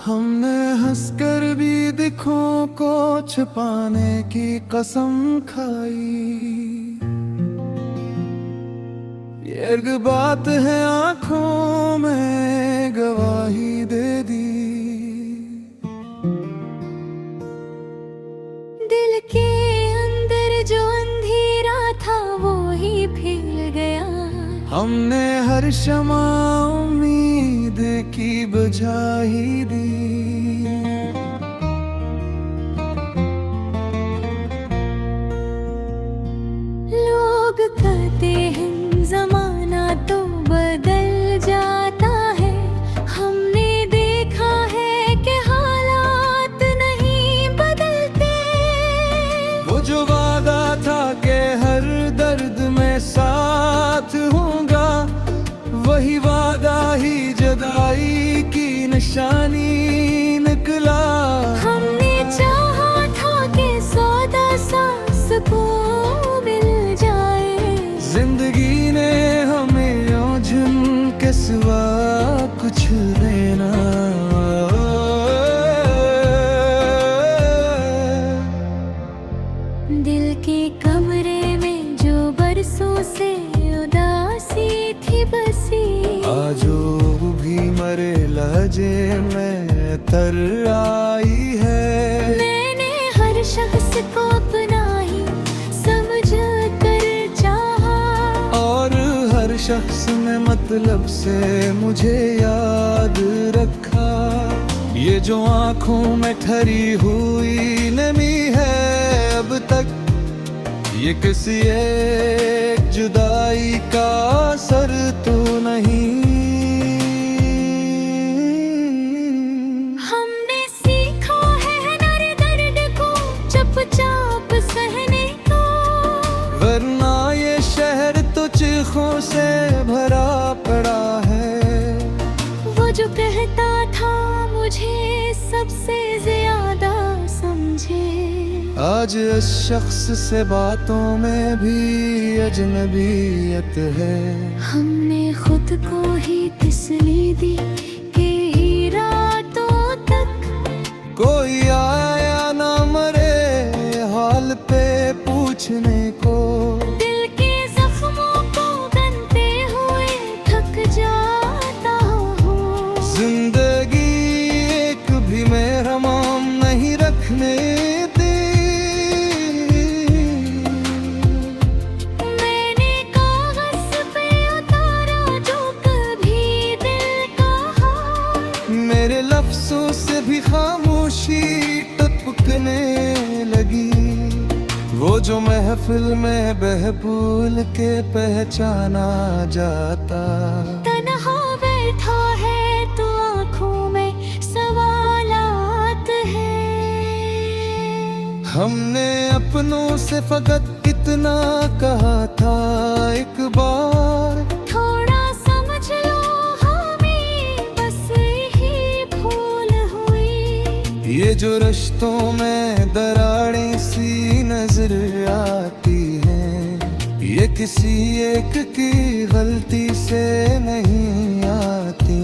हमने हंसकर भी दिखों को छुपाने की कसम खाई। ये एक बात है आंखों में गवाही दे दी। दिल के अंदर जो अंधेरा था वो ही फिर गया। हमने हर शमा उम्मीद की बुझा ही दी। लोग कहते हैं जमाना तो बदल जाता है। हमने देखा है कि हालात नहीं बदलते। वो जो वादा था कि हर दर्द में साथ होगा, वही वादा ही जुदाई की निशानी निकला। हमने चाहा था कि सौदा सांस को मिल जाए। जिंदगी ने हमें झुन के सिवा कुछ देना। दिल के कमरे में जो बरसों से उदासी थी बसी, आजो भी मरे लहजे में तर आई है। मैंने हर शख्स को अपना ही समझ कर चाहा। और हर शख्स ने मतलब से मुझे याद रखा। ये जो आंखों में ठहरी हुई नमी है अब तक, ये किसी एक जुदाई का असर तो नहीं। हमने सीखा है हर दर्द को चुपचाप सहने को। वरना ये शहर तो चीखों से भरा पड़ा है। वो जो कहता था मुझे सबसे ज्यादा समझे, आज इस शख्स से बातों में भी अजनबीयत है। हमने खुद को ही तसल्ली दी कि ही रातों तक कोई आया ना मरे हाल पे पूछने को। दिल के जख्मों को गनते हुए थक जाता हूँ। जिंदगी एक भी मेहरबान नहीं रखने दी। मैंने कागज पे उतारा जो कभी दिल का हाल। मेरे लफ्जों से भी खामोशी टपकने लगी। वो जो महफिल में बहबूल के पहचाना जाता। तन्हा बैठा है तो आँखों में सवालात है। हमने अपनों से फकत इतना कहा था एक बार, थोड़ा समझ लो हमें बस यही भूल हुई। ये जो रिश्तों में दरारें सी नजर आती हैं, ये किसी एक की गलती से नहीं आती।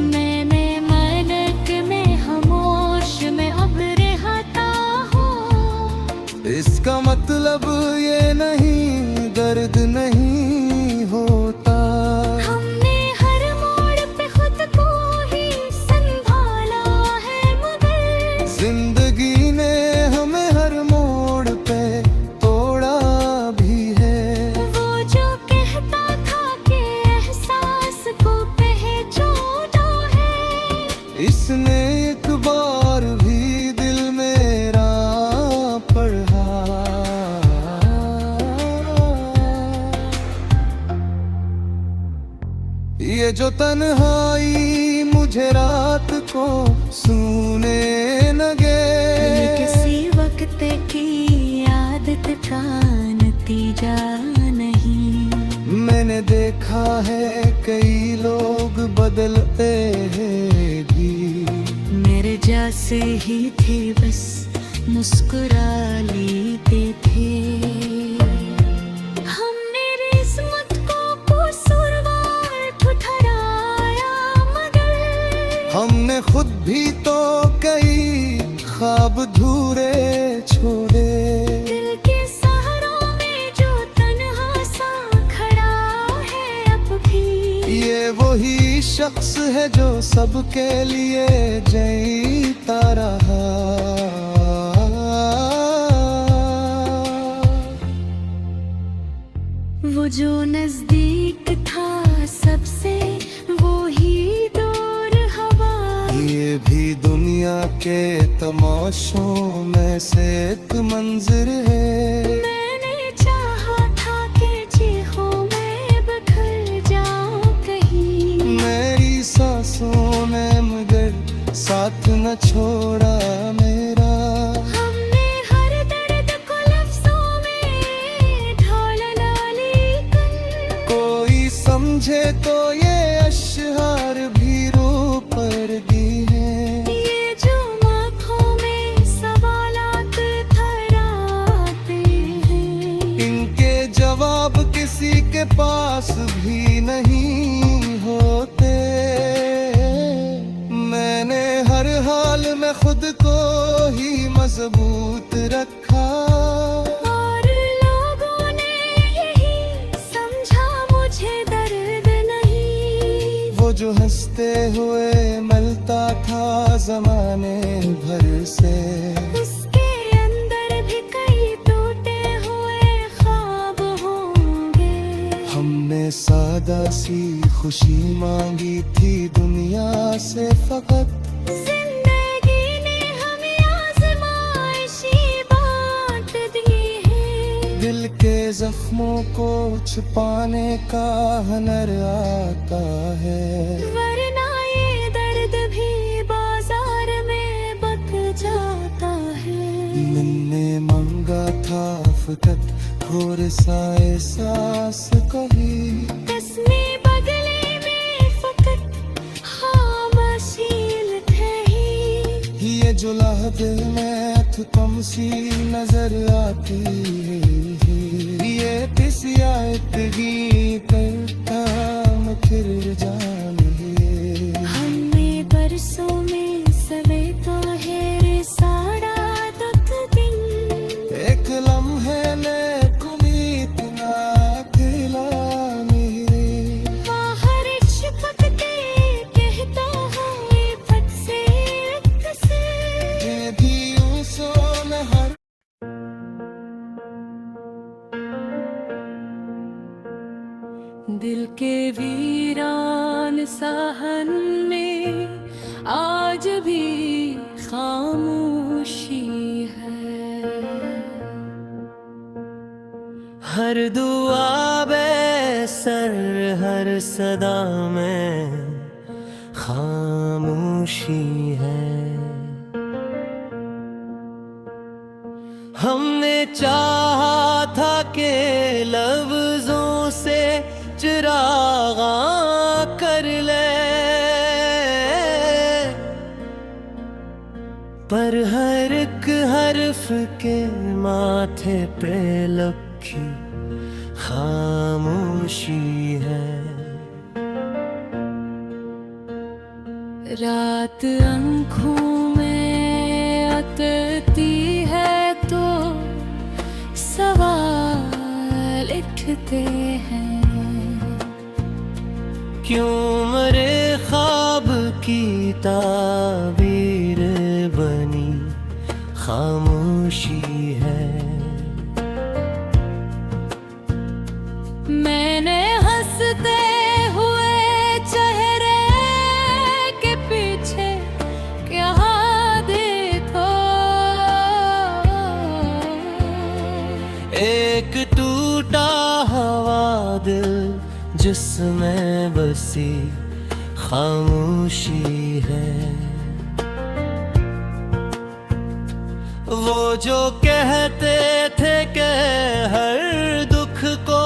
मैंने मलक में खामोश में अब रहता हूँ। इसका मतलब ये नहीं दर्द नहीं होता। हमने हर मोड़ पे खुद को ही संभाला है मगर जिंदगी ने हमें हर मोड़ पे तोड़ा भी है। वो जो कहता था कि एहसास को पहचाना है, इसने एक बार भी दिल मेरा पढ़ा। ये जो तन्हाई मुझे रात को सूने लगे, ये किसी वक्त की आदत का नतीजा नहीं। मैंने देखा है कई लोग बदलते हैं भी। मेरे जैसे ही थे बस मुस्कुरा लेते थे। हमने किस्मत को कसूरवार ठुठराया मगर हमने खुद भी तो कई ख्वाब धूरे छोड़े। दिल के सहारों में जो तन्हा सा खड़ा है अब भी, ये वही शख्स है जो सबके लिए जीता रहा। वो जो नजदीक था सबसे, वो ही दूर हवा। ये भी दुनिया के तमाशों में से एक मंजर है। मैंने चाहा था कि चीखों में बिखर जाऊं कहीं, मेरी सांसों ने मगर साथ न छोड़ा मेरा। हमने हर दर्द को लफ्जों में ढाला, लेकिन कोई समझे तो ये अशहार भी रो पड़ती हैं। ये जो आँखों में सवालात थराते हैं, इनके जवाब किसी के पास भी नहीं होते। मैंने हर हाल में खुद को ही मजबूत रखा, और लोगों ने यही समझा मुझे दर्द नहीं। वो जो हंसते हुए मिलता था जमाने भर से, उसके अंदर भी कई टूटे हुए ख्वाब होंगे। हमने सादा सी खुशी मांगी थी दुनिया से फकत। जिंदगी ने हमें आज़माइशी बांट दी है। दिल के जख्मों को छुपाने का हुनर आता है, वरना ये दर्द भी बाजार में बक जाता है। मैंने मांगा था फकत थोड़े सा एहसास कभी। तस्वीर बगले में फकत खामोशी थी। ये जो लहदे में तुम सी नजर आती है, ये तिसिया इतनी करता मैं फिर जाने। हमें बरसों में सवे तो है रे साड़ा दुख दिन। एक लम्हे ने कुमीत ना खिला मेरे। बाहर चिपक के कहता हूँ ये फट से रक्त से। ये भी यूं सोन हर दिल के वीरान साहन में आज भी खामोशी है। हर दुआ बेसर हर सदा में खामोशी है। हमने चाहा था कि लफ्जों से चिरागा कर ले, पर हर एक हर्फ के माथे पे लखी खामोशी है। रात आँखों में अतती है तो सवाल उठते हैं। क्यों मरे ख्वाब की ताबीर बनी खामोशी है। मैंने हंसते हुए चेहरे के पीछे क्या देखो। एक टूटा हवा दिल जिसमें बसी खामोशी है। वो जो कहते थे कि हर दुख को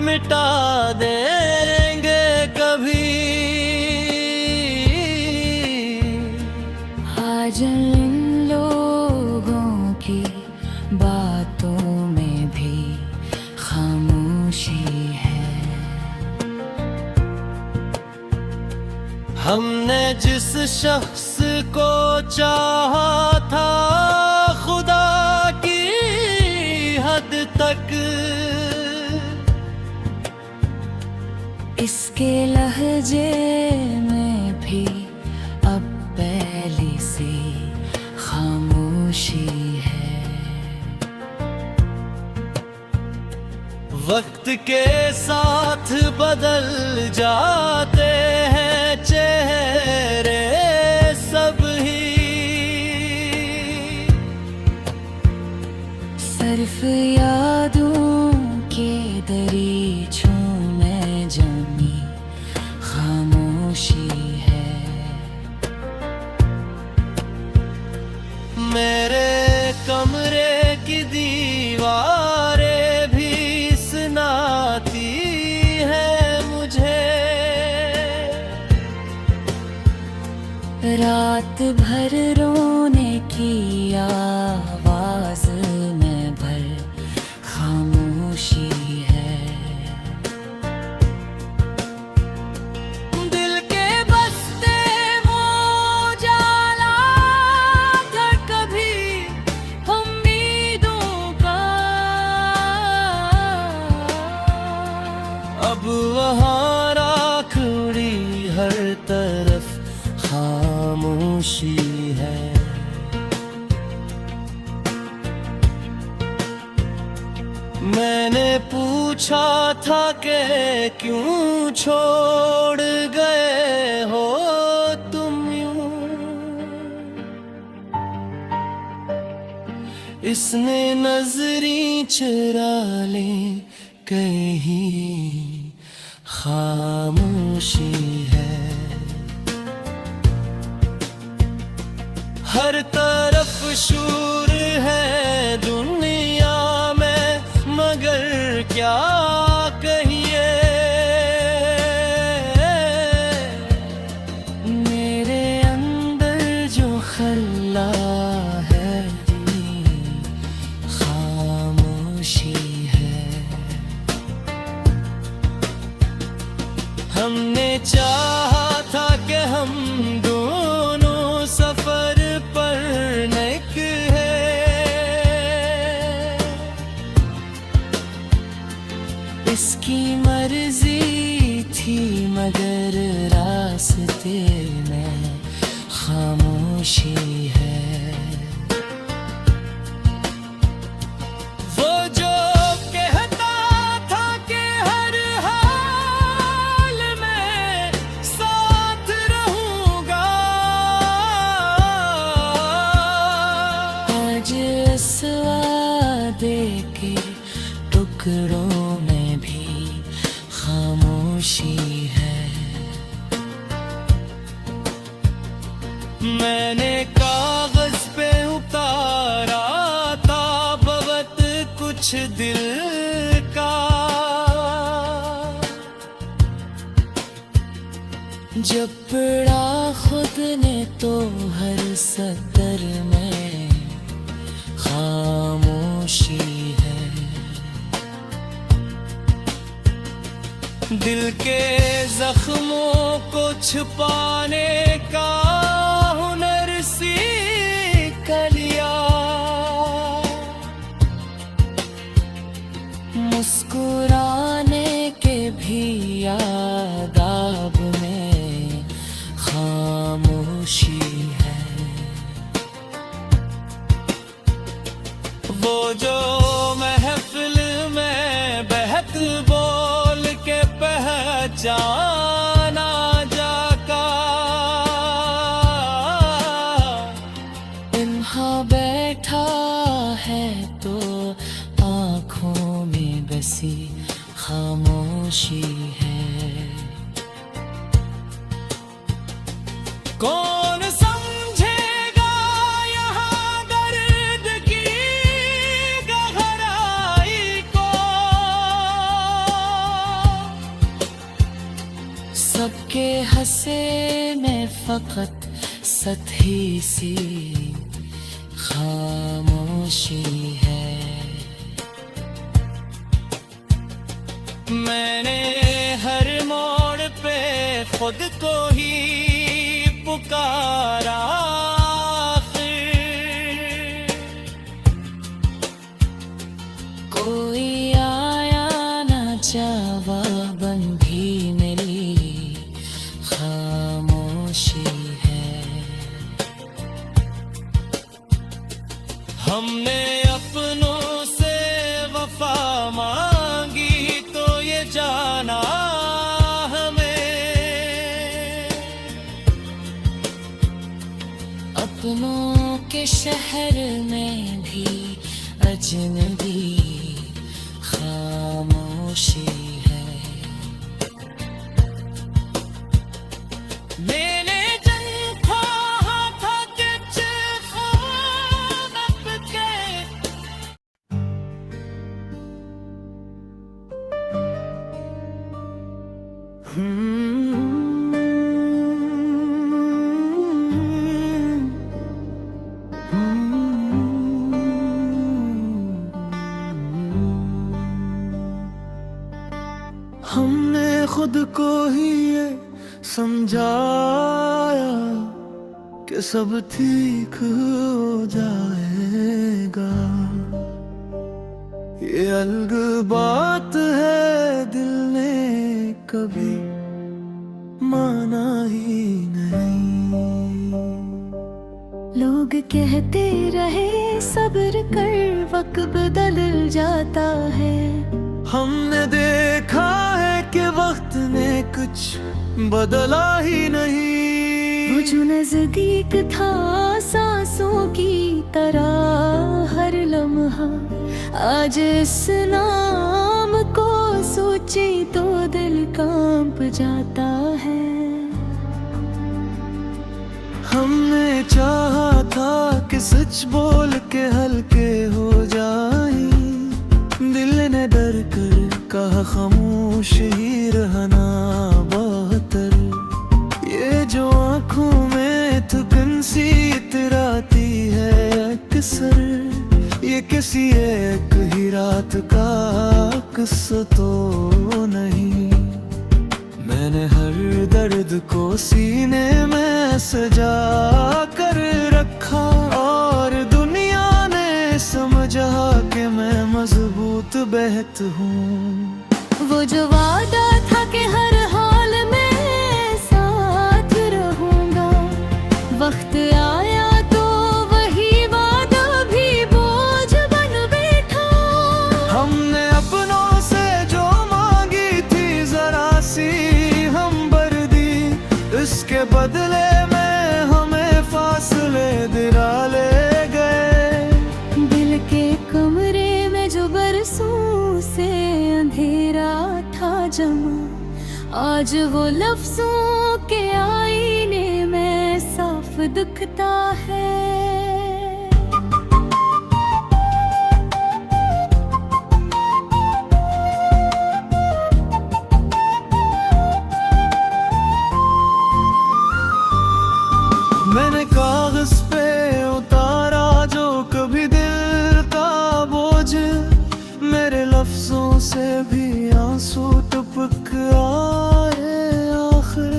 मिटा देंगे कभी, आज इन लोगों की बातों में भी खामोशी है। हमने जिस शख्स जिसको चाहा था खुदा की हद तक, इसके लहजे में भी अब पहले से खामोशी है। वक्त के साथ बदल जाते हैं चेहरे सब ही, सिर्फ यादों के दरीचों में जमी खामोशी है। मेरे कमरे की दीवारें भी सुनाती है मुझे, रात भर रोने की आवाज में भर खामोशी है। दिल के बसते मोजाला था कभी उम्मीदों का, अब वहाँ राख उड़ी हर तरफ खामोशी है। मैंने पूछा था कि क्यों छोड़ गए हो तुम यूं, इसने नजरी चुरा ले कहीं खामोशी है। हर तरफ शूर है दुनिया में, मगर क्या कहिए, मेरे अंदर जो खल्ला है खामोशी है। हमने चाहा था कि हम दोनों सफर पर निकले, इसकी मर्जी थी मगर रास्ते में खामोशी है। वो जो कहता था कि हर हाल में साथ रहूंगा, आज इस वादे के टुकड़ों में भी खामोशी है। मैंने कागज पे उतारा था बहुत कुछ दिल का, जब पढ़ा खुद ने तो हर सतर में खामोशी है। दिल के जख्मों को छुपाने का हुनर सीख लिया, मुस्कुराने के भी आदाब में खामोशी है। वो जो महफिल में बहक बोल के पहचाना जाका, इन्हा बैठा है तो आँखों में बसी खामोशी है। कौन समझेगा यहाँ दर्द की गहराई को, सबके हंसे में फकत सतही सी खामोशी है। मैंने हर मोड़ पे खुद को ही पुकारा आखिर। कोई आया ना जवाबन भी मिली खामोशी है। हमने अपनों से वफा मांगी तो ये जाना अपनों के शहर में भी अजनबी खामोशी है। मैंने जन ख्वाहा था किच ख्वाब के। हमने खुद को ही ये समझाया कि सब ठीक हो जाएगा। ये अलग बात है, दिल ने कभी माना ही नहीं। लोग कहते रहे सब्र कर, वक्त बदल जाता है। हमने देखा है कि वक्त ने कुछ बदला ही नहीं। वो जो नजदीक था सांसों की तरह हर लम्हा, आज इस नाम को सोचे तो दिल कांप जाता है। हमने चाहा था कि सच बोल के हल्के हो जाए, दिल ने डर कर कहा खामोश ही रहना बेहतर। ये जो आँखों में थकन सी इतराती है अक्सर, ये किसी एक ही रात का किस्सा तो नहीं। मैंने हर दर्द को सीने में सजा कर रखा, और दुनिया ने समझा कि मैं मजबूत बेहत हूँ। वो जो वादा था कि हर हाल में साथ रहूंगा, वक्त आया तो वही वादा भी बोझ बन बैठा। हमने अपनों से जो मांगी थी जरा सी हमदर्दी, इसके बदले में हमें फासले दिला ले गए। दिल के कमरे में जो बरसों से अंधेरा था जमा, आज वो लफ्जों के आईने में साफ दिखता है। मैंने कागज पे उतारा जो कभी दिल का बोझ, मेरे लफ्जों से भी आंसू टपक आए आखिर।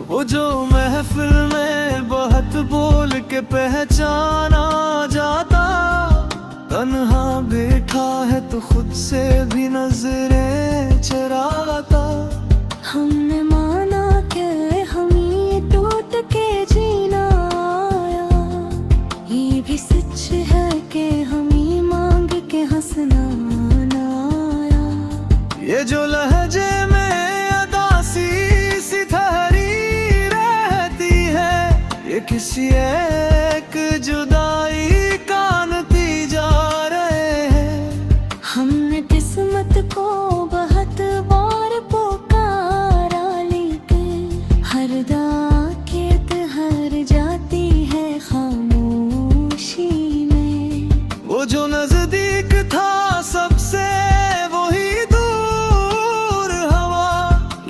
वो जो महफिल में बहुत बोल के पहचाना जाता, तन्हा बैठा है तो खुद से भी नजरें चराता। हमने माना कि हम ये टूट के जीना आया, ये भी सच है कि हम ये मांग के हंसना ना आया। ये जो लहजे में अदासी सी ठहरी रहती है, ये किसी एक जुदाई का नतीजा रहे हैं। हमने किस्मत को बहुत बार पुकारा, लेकिन हर दाकित हार जाती है खामोशी में। वो जो नजदीक था सबसे वही दूर हवा,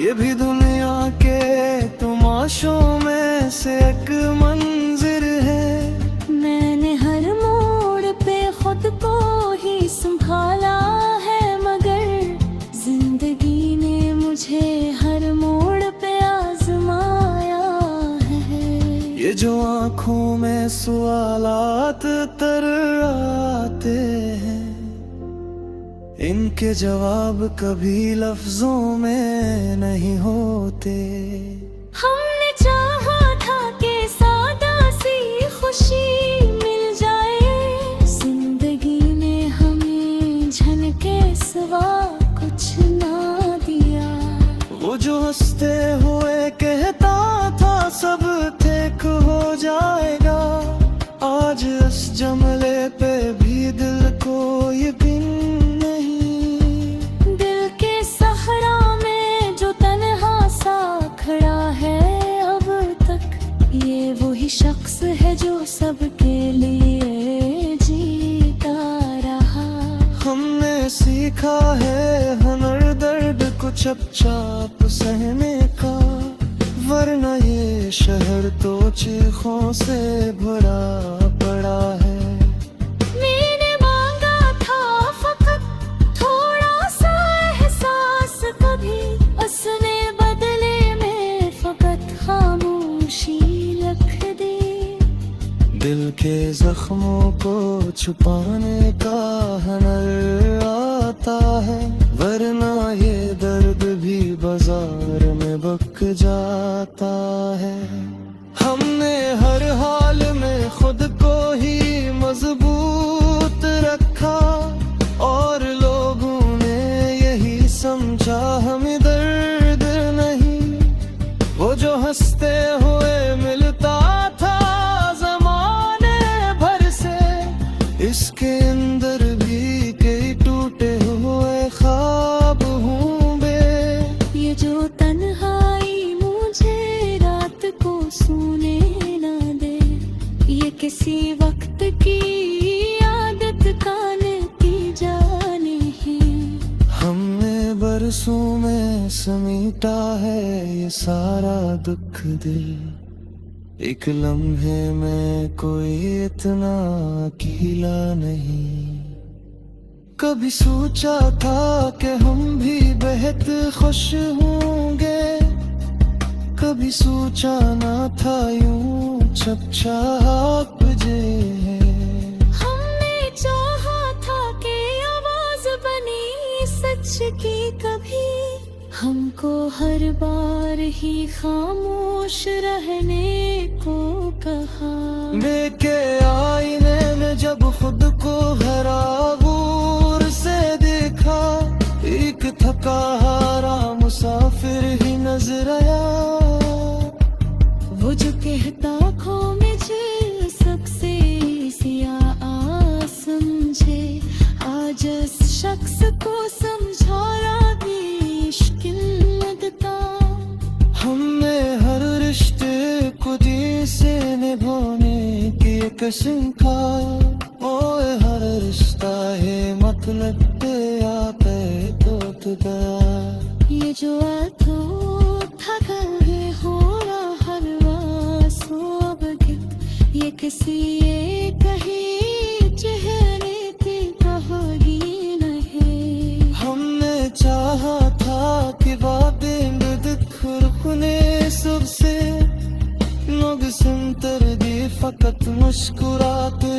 ये भी दुनिया के तमाशों में से एक मंजिर है। मैंने हर मोड़ पे खुद को ही संभाला है, मगर जिंदगी ने मुझे हर मोड़ पे आजमाया है। में सवालात तर आते हैं, इनके जवाब कभी लफ्जों में नहीं होते। हमने चाहा था कि सादा सी खुशी मिल जाए, जिंदगी ने हमें झनके सिवा कुछ ना दिया। वो जो हंसते हुए कहता था सब ठीक हो जाएगा, आज इस जमले पे भी दिल को यकीन नहीं। दिल के सहरा में जो तन्हा सा खड़ा है अब तक, ये वही शख्स है जो सबके लिए जीता रहा। हमने सीखा है हुनर दर्द को चुपचाप सहने का, वरना ये शहर तो चीखों से भरा पड़ा है। मैंने मांगा था फकत थोड़ा सा एहसास कभी, उसने बदले में फकत खामोशी रख दी। दिल के जख्मों को छुपाने का हुनर आता है, वरना ये दर्द भी बाजार में बिक जाता है। हमने हर हाल में खुद को ही मजबूत रखा, और लोगों ने यही समझा हमें दर्द नहीं। वो जो हंसते हुए मिलता था जमाने भर से, इसके अंदर भी कई टूटे हुए ख्वाब हूँ बे। ये जो तन्हाई मुझे रात को सोने ना दे, ये किसी वक्त की आदत का नतीजा नहीं। हमने बरसों में समेटा है ये सारा दुख दिल, एक लम्हे में कोई इतना अकेला नहीं। कभी सोचा था कि हम भी बेहद खुश होंगे, कभी सोचा ना था यूं चुपचाप जे है। हमने चाहा था कि आवाज बनी सच की कभी, हमको हर बार ही खामोश रहने को कहा। देखे आईने में जब खुद को हरा गूर से देखा, एक थका हारा मुसाफिर ही नजर आया। वो जो कहता खो मुझे सबसे सिया आ समझे, आज इस शख्स को समझाना भी मुश्किल लगता। हमने हर रिश्ते को जी से निभाने की कसम खाया, ओए हर रिश्ता है मतलब पे आपे तो गया। ये जो अथोथा है हो रहा हर वासो अब गित, ये किसी एक ही चेहरे की कहोगी नहीं। हमने चाहा था कि वादे खुरखने सबसे लोग सुनतर दी फकत मुस्कुराते